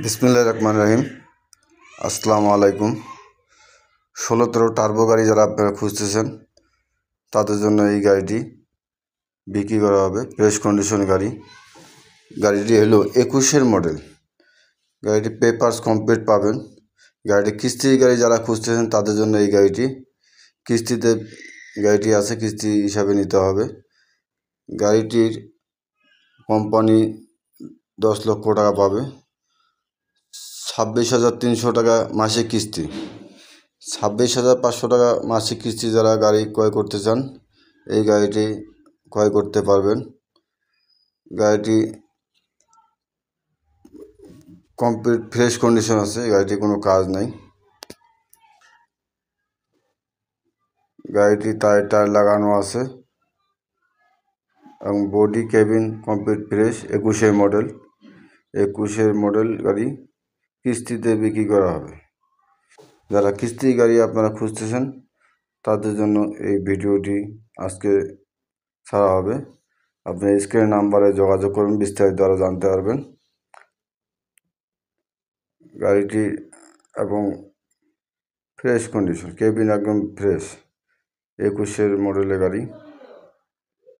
বিসমিল্লাহির রহমানির রহিম। আসসালামু আলাইকুম। 16 টার্বো গাড়ি যারা আপনারা খুঁজতেছেন তাদের জন্য এই গাড়িটি বিক্রি করা হবে। ফ্রেশ কন্ডিশন গাড়ি। গাড়িটি হলো 21-এর মডেল। গাড়িটি পেপারস কমপ্লিট পাবেন। গাড়িটি কিস্তির গাড়ি যারা খুঁজতেছেন তাদের জন্য এই গাড়িটি কিস্তিতে গাড়িটি আছে, কিস্তি হিসাবে নিতে হবে। গাড়িটির কোম্পানি 10 লক্ষ টাকা পাবে। 26,300 টাকা মাসিক কিস্তি। 26,500 টাকা মাসিক কিস্তি যারা গাড়ি ক্রয় করতে চান এই গাড়িটি ক্রয় করতে পারবেন। গাড়িটি কমপ্লিট ফ্রেশ কন্ডিশন আছে, গাড়িটি কোনো কাজ নাই। গাড়িটি টায়ার লাগানো আছে এবং বডি কেবিন কমপ্লিট ফ্রেশ। 21-এর মডেল গাড়ি কিস্তিতে বিক্রি করা হবে। যারা কিস্তি গাড়ি আপনারা খুঁজতেছেন তাদের জন্য এই ভিডিওটি আজকে ছাড়া হবে। আপনি স্ক্রিনের নাম্বারে যোগাযোগ করুন, বিস্তারিত আরও জানতে পারবেন। গাড়িটি এবং ফ্রেশ কন্ডিশন, কেবিন একদম ফ্রেশ। 21-এর মডেলের গাড়ি।